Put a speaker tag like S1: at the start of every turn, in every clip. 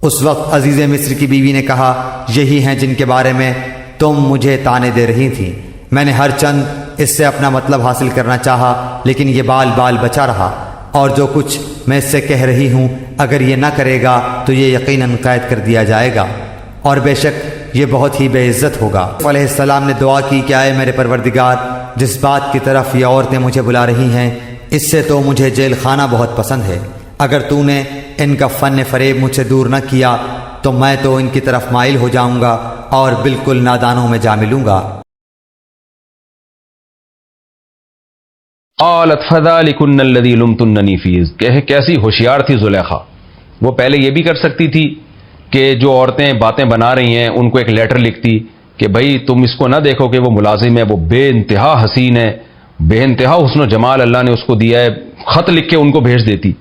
S1: اس وقت عزیز مصر کی بیوی نے کہا، یہی ہیں جن کے بارے میں تم مجھے طعنے دے رہی تھیں۔ میں نے ہر چند اس سے اپنا مطلب حاصل کرنا چاہا، لیکن یہ بال بچا رہا، اور جو کچھ میں اس سے کہہ رہی ہوں اگر یہ نہ کرے گا تو یہ یقیناً قید کر دیا جائے گا، اور بے شک یہ بہت ہی بے عزت ہوگا۔ علیہ السلام نے دعا کی کہ اے میرے پروردگار، جس بات کی طرف یہ عورتیں مجھے بلا رہی ہیں اس سے تو مجھے جیل خانہ بہت پسند ہے۔ اگر تو نے ان کا فن فریب مجھ سے دور نہ کیا تو میں تو ان کی طرف مائل ہو جاؤں گا اور بالکل نادانوں میں جا ملوں گا۔
S2: قالت فذلکن الذی لمتننی فیہ، کیسی ہوشیار تھی زلیخا۔ وہ پہلے یہ بھی کر سکتی تھی کہ جو عورتیں باتیں بنا رہی ہیں ان کو ایک لیٹر لکھتی کہ بھائی تم اس کو نہ دیکھو کہ وہ ملازم ہے، وہ بے انتہا حسین ہے، بے انتہا حسن و جمال اللہ نے اس کو دیا ہے، خط لکھ کے ان کو بھیج دیتی۔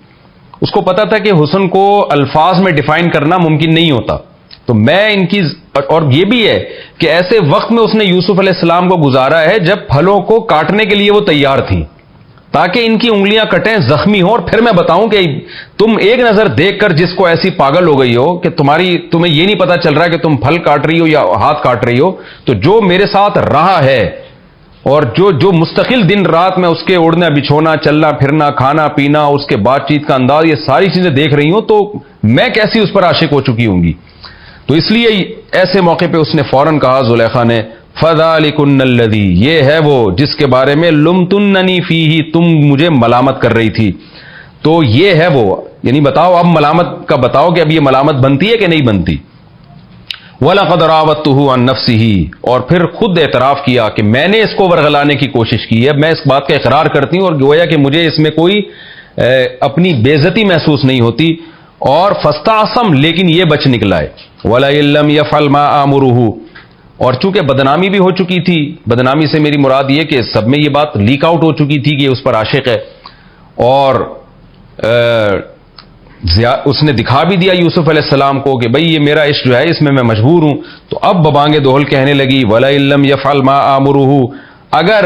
S2: اس کو پتا تھا کہ حسن کو الفاظ میں ڈیفائن کرنا ممکن نہیں ہوتا، تو میں ان کی، اور یہ بھی ہے کہ ایسے وقت میں اس نے یوسف علیہ السلام کو گزارا ہے جب پھلوں کو کاٹنے کے لیے وہ تیار تھیں، تاکہ ان کی انگلیاں کٹیں، زخمی ہوں، اور پھر میں بتاؤں کہ تم ایک نظر دیکھ کر جس کو ایسی پاگل ہو گئی ہو کہ تمہیں یہ نہیں پتا چل رہا ہے کہ تم پھل کاٹ رہی ہو یا ہاتھ کاٹ رہی ہو، تو جو میرے ساتھ رہا ہے اور جو مستقل دن رات میں اس کے اڑنا بچھونا، چلنا پھرنا، کھانا پینا، اس کے بات چیت کا انداز، یہ ساری چیزیں دیکھ رہی ہوں، تو میں کیسی اس پر عاشق ہو چکی ہوں گی۔ تو اس لیے ایسے موقع پہ اس نے فوراً کہا زلیخا نے، فذلکن الذی، یہ ہے وہ جس کے بارے میں لمتننی فیہ، تم مجھے ملامت کر رہی تھی، تو یہ ہے وہ، یعنی بتاؤ اب ملامت کا بتاؤ کہ اب یہ ملامت بنتی ہے کہ نہیں بنتی۔ وَلَقَدْ رَاوَدتُّهُ عَن نَفْسِهِ، اور پھر خود اعتراف کیا کہ میں نے اس کو ورغلانے کی کوشش کی ہے، میں اس بات کا اقرار کرتی ہوں، اور گویا کہ مجھے اس میں کوئی اپنی بے عزتی محسوس نہیں ہوتی، اور فاستعصم، لیکن یہ بچ نکلا ہے۔ وَلَئِن لَّمْ يَفْعَلْ مَا آمُرُهُ، اور چونکہ بدنامی بھی ہو چکی تھی، بدنامی سے میری مراد یہ کہ سب میں یہ بات لیک آؤٹ ہو چکی تھی کہ اس پر عاشق ہے، اور اس نے دکھا بھی دیا یوسف علیہ السلام کو کہ بھئی یہ میرا عشق جو ہے اس میں مجبور ہوں، تو اب ببانگ دوہل کہنے لگی، وَلَئِن لَّمْ يَفْعَلْ مَا آمُرُهُ، اگر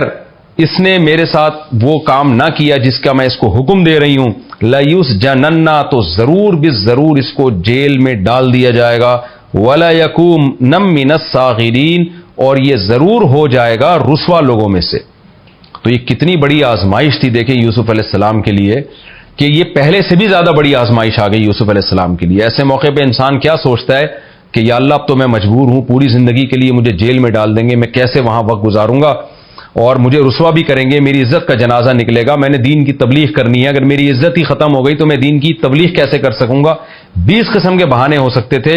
S2: اس نے میرے ساتھ وہ کام نہ کیا جس کا میں اس کو حکم دے رہی ہوں، لَيُسْجَنَنَّ، تو ضرور بالضرور اس کو جیل میں ڈال دیا جائے گا، وَلَيَكُونَ مِنَ الصَّاغِرِينَ، اور یہ ضرور ہو جائے گا رسوا لوگوں میں سے۔ تو یہ کتنی بڑی آزمائش تھی دیکھیں یوسف علیہ السلام کے لیے، کہ یہ پہلے سے بھی زیادہ بڑی آزمائش آ گئی یوسف علیہ السلام کے لیے۔ ایسے موقع پہ انسان کیا سوچتا ہے کہ یا اللہ اب تو میں مجبور ہوں، پوری زندگی کے لیے مجھے جیل میں ڈال دیں گے، میں کیسے وہاں وقت گزاروں گا، اور مجھے رسوا بھی کریں گے، میری عزت کا جنازہ نکلے گا، میں نے دین کی تبلیغ کرنی ہے، اگر میری عزت ہی ختم ہو گئی تو میں دین کی تبلیغ کیسے کر سکوں گا۔ 20 قسم کے بہانے ہو سکتے تھے،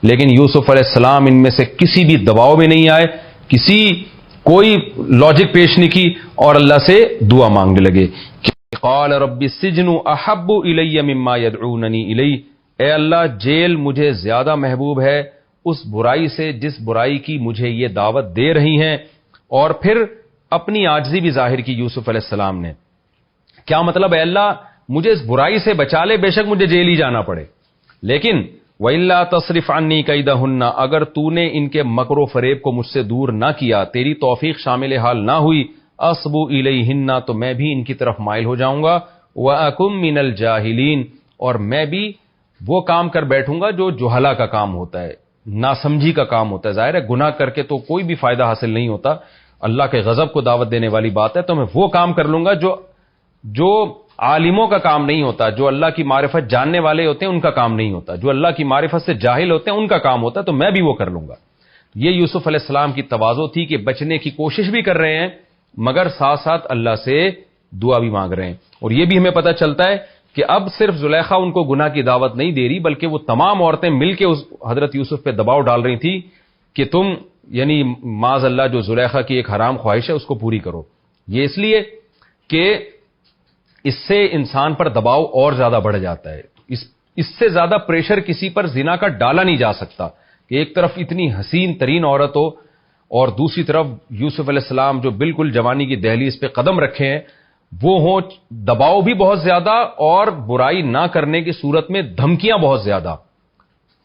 S2: لیکن یوسف علیہ السلام ان میں سے کسی بھی دباؤ میں نہیں آئے، کوئی لاجک پیش نہیں کی، اور اللہ سے دعا مانگنے لگے۔ قال رب السجن احب الی مما یدعوننی الیہ، اے اللہ جیل مجھے زیادہ محبوب ہے اس برائی سے جس برائی کی مجھے یہ دعوت دے رہی ہیں۔ اور پھر اپنی عاجزی بھی ظاہر کی یوسف علیہ السلام نے، کیا مطلب، اے اللہ مجھے اس برائی سے بچا لے، بے شک مجھے جیل ہی جانا پڑے، لیکن وَإِلَّا تَصْرِفْ عَنِّي كَيْدَهُنَّ، اگر تو نے ان کے مکر و فریب کو مجھ سے دور نہ کیا، تیری توفیق شامل حال نہ ہوئی، اصبو الیہن، تو میں بھی ان کی طرف مائل ہو جاؤں گا، وَأَكُن مِّنَ الْجَاهِلِينَ، اور میں بھی وہ کام کر بیٹھوں گا جو جہلا کا کام ہوتا ہے، ناسمجھی کا کام ہوتا ہے۔ ظاہر ہے گناہ کر کے تو کوئی بھی فائدہ حاصل نہیں ہوتا، اللہ کے غضب کو دعوت دینے والی بات ہے، تو میں وہ کام کر لوں گا جو عالموں کا کام نہیں ہوتا، جو اللہ کی معرفت جاننے والے ہوتے ہیں ان کا کام نہیں ہوتا، جو اللہ کی معرفت سے جاہل ہوتے ہیں ان کا کام ہوتا ہے، تو میں بھی وہ کر لوں گا۔ یہ یوسف علیہ السلام کی تواضع تھی کہ بچنے کی کوشش بھی کر رہے ہیں مگر ساتھ ساتھ اللہ سے دعا بھی مانگ رہے ہیں۔ اور یہ بھی ہمیں پتہ چلتا ہے کہ اب صرف زلیخا ان کو گناہ کی دعوت نہیں دے رہی، بلکہ وہ تمام عورتیں مل کے اس حضرت یوسف پہ دباؤ ڈال رہی تھی کہ تم، یعنی معاذ اللہ جو زلیخا کی ایک حرام خواہش ہے اس کو پوری کرو۔ یہ اس لیے کہ اس سے انسان پر دباؤ اور زیادہ بڑھ جاتا ہے، اس سے زیادہ پریشر کسی پر زنا کا ڈالا نہیں جا سکتا کہ ایک طرف اتنی حسین ترین عورت ہو اور دوسری طرف یوسف علیہ السلام جو بالکل جوانی کی دہلیز پہ قدم رکھے ہیں وہ ہوں، دباؤ بھی بہت زیادہ اور برائی نہ کرنے کی صورت میں دھمکیاں بہت زیادہ۔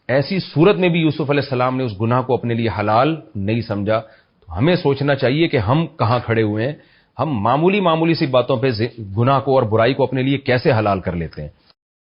S2: ایسی صورت میں بھی یوسف علیہ السلام نے اس گناہ کو اپنے لیے حلال نہیں سمجھا۔ تو ہمیں سوچنا چاہیے کہ ہم کہاں کھڑے ہوئے ہیں، ہم معمولی سی باتوں پہ گناہ کو اور برائی کو اپنے لیے کیسے حلال کر لیتے ہیں۔